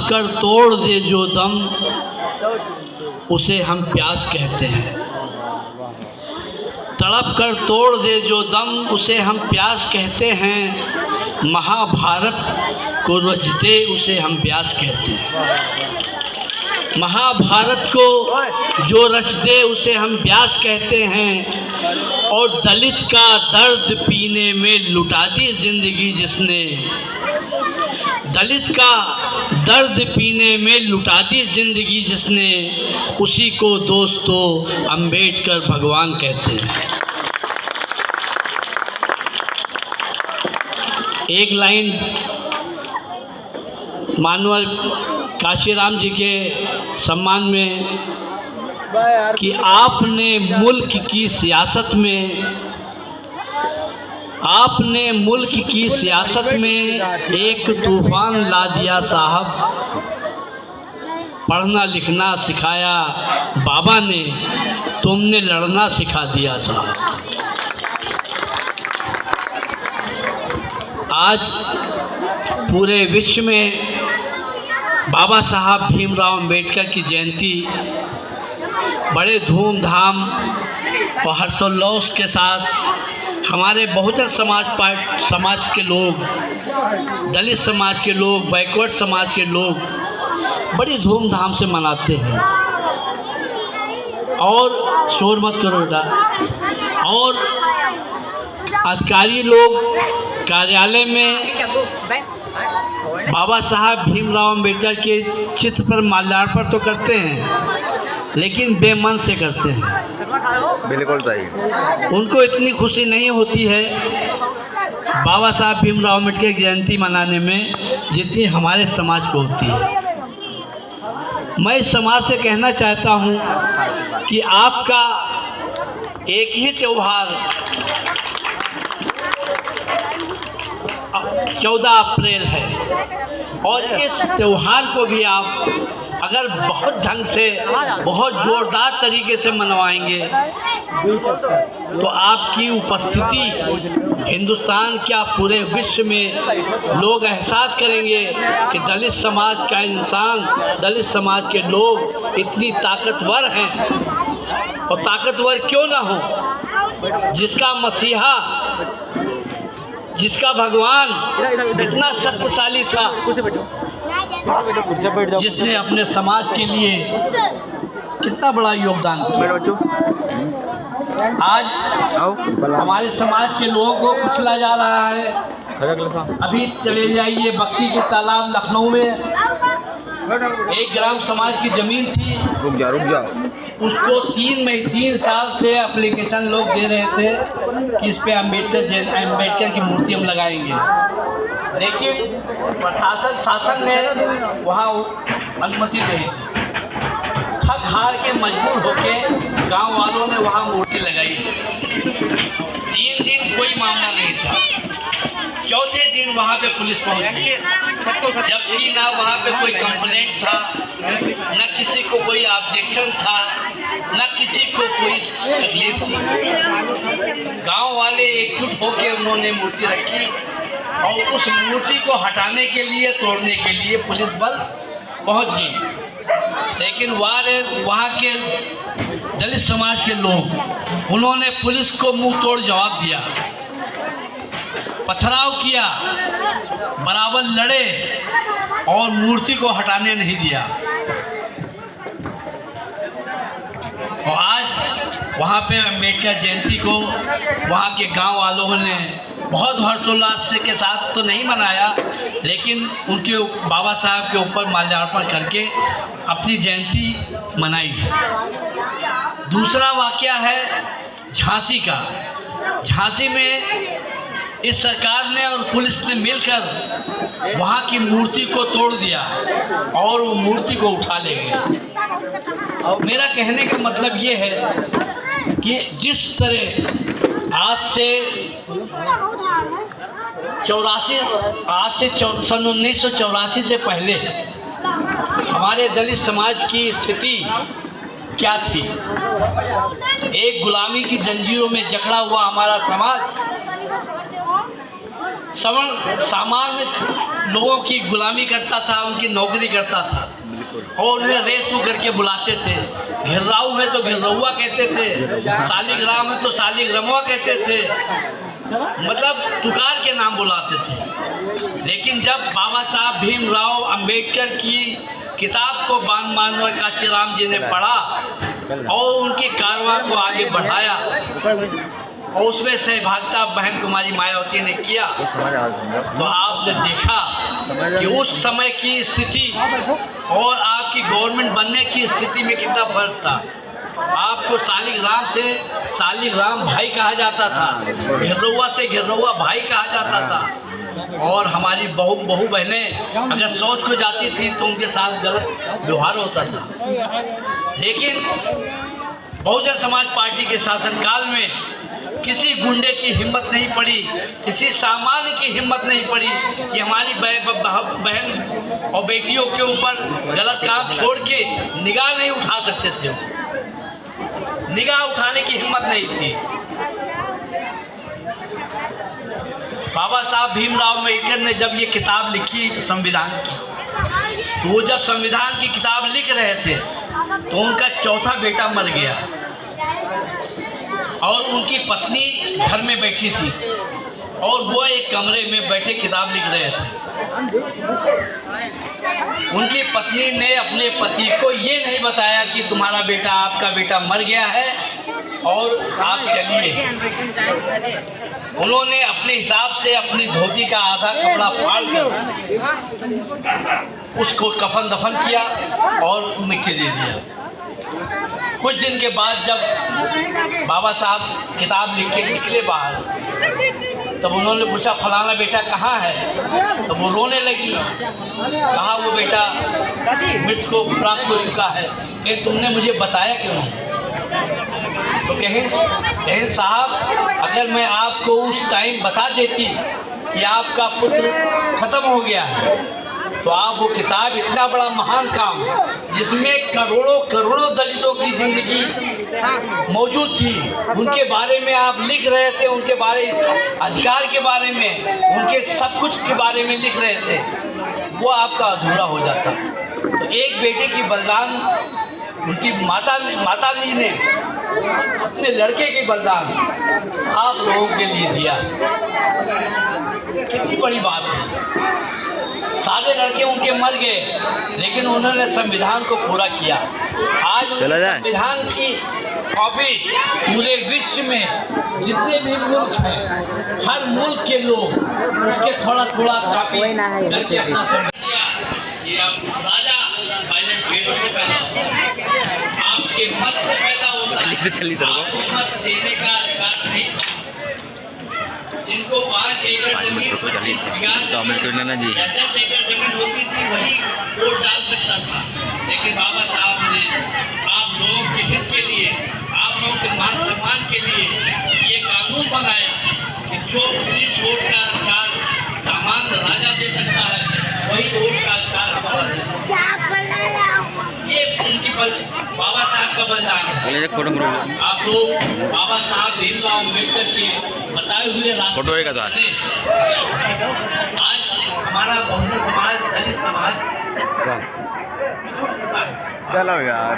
कर तोड़ दे जो दम उसे हम प्यास कहते हैं। तड़प कर तोड़ दे जो दम उसे हम प्यास कहते हैं। महाभारत को रच दे उसे हम व्यास कहते हैं। महाभारत को जो रच दे उसे हम व्यास कहते हैं। और दलित का दर्द पीने में लुटा दी जिंदगी जिसने, दलित का दर्द पीने में लुटा दी जिंदगी जिसने, उसी को दोस्तों अंबेडकर भगवान कहते हैं। एक लाइन मानवर काशीराम जी के सम्मान में कि आपने मुल्क की सियासत में, आपने मुल्क की सियासत में एक तूफान ला दिया साहब। पढ़ना लिखना सिखाया बाबा ने, तुमने लड़ना सिखा दिया साहब। आज पूरे विश्व में बाबा साहब भीमराव अंबेडकर की जयंती बड़े धूमधाम और हर्षोल्लास के साथ हमारे बहुजन समाज के लोग, दलित समाज के लोग, बैकवर्ड समाज के लोग बड़ी धूमधाम से मनाते हैं। और शोर मत करो बेटा। और अधिकारी लोग कार्यालय में बाबा साहब भीमराव अंबेडकर के चित्र पर माल्यार्पण तो करते हैं, लेकिन बेमन से करते हैं। बिल्कुल सही। उनको इतनी खुशी नहीं होती है बाबा साहब भीमराव अंबेडकर की जयंती मनाने में जितनी हमारे समाज को होती है। मैं इस समाज से कहना चाहता हूँ कि आपका एक ही त्यौहार 14 अप्रैल है, और इस त्यौहार को भी आप अगर बहुत ढंग से, बहुत ज़ोरदार तरीके से मनवाएंगे तो आपकी उपस्थिति हिंदुस्तान क्या पूरे विश्व में लोग एहसास करेंगे कि दलित समाज का इंसान, दलित समाज के लोग इतनी ताकतवर हैं। और ताकतवर क्यों ना हो, जिसका मसीहा, जिसका भगवान इतना शक्तिशाली था, जिसने अपने समाज के लिए कितना बड़ा योगदान किया। आज हमारे समाज के लोगों को कुचला जा रहा है। अभी चले जाइए बक्सी के तालाब लखनऊ में, एक ग्राम समाज की ज़मीन थी। रुक जा। उसको 3 साल से एप्लीकेशन लोग दे रहे थे कि इस पे अम्बेडकर की मूर्ति हम लगाएंगे, लेकिन शासन ने वहाँ अनुमति नहीं दी। थक हार के मजबूर होके गांव वालों ने वहाँ मूर्ति लगाई। 3 दिन कोई मामला नहीं था। चौथे दिन वहाँ पे पुलिस पहुँच गई, जबकि ना वहाँ पे कोई कंप्लेंट था, न किसी को कोई ऑब्जेक्शन था, न किसी को कोई तकलीफ थी। गांव वाले एकजुट होकर उन्होंने मूर्ति रखी और उस मूर्ति को हटाने के लिए, तोड़ने के लिए पुलिस बल पहुँच गई। लेकिन वहाँ के दलित समाज के लोग, उन्होंने पुलिस को मुंह तोड़ जवाब दिया, पथराव किया, बराबर लड़े और मूर्ति को हटाने नहीं दिया। और आज वहाँ पे अम्बेडकर जयंती को वहाँ के गांव वालों ने बहुत हर्षोल्लास के साथ तो नहीं मनाया, लेकिन उनके बाबा साहब के ऊपर माल्यार्पण करके अपनी जयंती मनाई। दूसरा वाकया है झांसी का। झांसी में इस सरकार ने और पुलिस ने मिलकर वहाँ की मूर्ति को तोड़ दिया और वो मूर्ति को उठा ले गए। मेरा कहने का मतलब ये है कि जिस तरह आज से सन 1984 से पहले हमारे दलित समाज की स्थिति क्या थी, एक गुलामी की जंजीरों में जकड़ा हुआ हमारा समाज सामान्य लोगों की गुलामी करता था, उनकी नौकरी करता था और उन्हें रेतू करके बुलाते थे। घिर्राऊ है तो घिर्रौआ कहते थे, शालिग्राम है तो शालिग्रामवा कहते थे, मतलब तुकार के नाम बुलाते थे। लेकिन जब बाबा साहब भीमराव अंबेडकर की किताब को बान मानव काशीराम जी ने पढ़ा और उनकी कारवां को आगे बढ़ाया और उसमें सहभागिता बहन कुमारी मायावती ने किया, तो आपने देखा कि उस समय की स्थिति और आपकी गवर्नमेंट बनने की स्थिति में कितना फर्क था। आपको शालिग्राम से शालिग्राम भाई कहा जाता था, घिर्रौआ से घिर्रौआ भाई कहा जाता था। और हमारी बहू बहनें अगर शौच को जाती थी तो उनके साथ गलत व्यवहार होता था। लेकिन बहुजन समाज पार्टी के शासनकाल में किसी गुंडे की हिम्मत नहीं पड़ी, किसी सामान्य की हिम्मत नहीं पड़ी कि हमारी बहन और बेटियों के ऊपर गलत काम छोड़ के निगाह नहीं उठा सकते थे। निगाह उठाने की हिम्मत नहीं थी। बाबा साहब भीमराव अम्बेडकर ने जब ये किताब लिखी संविधान की, तो वो जब संविधान की किताब लिख रहे थे तो उनका चौथा बेटा मर गया और उनकी पत्नी घर में बैठी थी और वो एक कमरे में बैठे किताब लिख रहे थे। उनकी पत्नी ने अपने पति को ये नहीं बताया कि तुम्हारा बेटा, आपका बेटा मर गया है और आप चलिए। उन्होंने अपने हिसाब से अपनी धोती का आधा कपड़ा फाड़ कर उसको कफन दफन किया और मिट्टी दे दिया। कुछ दिन के बाद जब बाबा साहब किताब लिख के निकले बाहर, तब उन्होंने पूछा फलाना बेटा कहाँ है, तो वो रोने लगी। कहा वो बेटा मृत्यु को प्राप्त हो चुका है, लेकिन तुमने मुझे बताया क्यों नहीं? तो कहें साहब, अगर मैं आपको उस टाइम बता देती कि आपका पुत्र खत्म हो गया है, तो आप वो किताब, इतना बड़ा महान काम जिसमें करोड़ों करोड़ों दलितों की जिंदगी मौजूद थी, उनके बारे में आप लिख रहे थे, उनके बारे अधिकार के बारे में, उनके सब कुछ के बारे में लिख रहे थे, वो आपका अधूरा हो जाता। तो एक बेटे की बलिदान उनकी माता जी ने अपने लड़के की बलिदान आप लोगों के लिए दिया। कितनी बड़ी बात है। सारे लड़के उनके मर गए, लेकिन उन्होंने संविधान को पूरा किया। आज संविधान की कॉपी पूरे विश्व में जितने भी मुल्क हैं, हर मुल्क के लोग उसके थोड़ा थोड़ा कॉपी करके अपना राजा पेड़ों से पैदा होता है, आपके मत से पैदा होता है, आपको मत देने का अधिकार नहीं। जिनको 5 एकड़ जमीन 10 एकड़ जमीन होती थी वही वोट डाल सकता था। लेकिन बाबा साहब ने आप लोगों के हित के लिए, आप लोगों के मान सम्मान के लिए ये कानून बनाया कि जो जिस वोट का अधिकार सामान्य राजा दे सकता है, वही वोट का अधिकार हमारा दे सकता है। ये उनकी बाबा साहब का बलिदान है। आप लोग बाबा साहब भीमराव अम्बेडकर के बताए हुए रास्ते आज हमारा बहुजन समाज, दलित समाज चलो यार।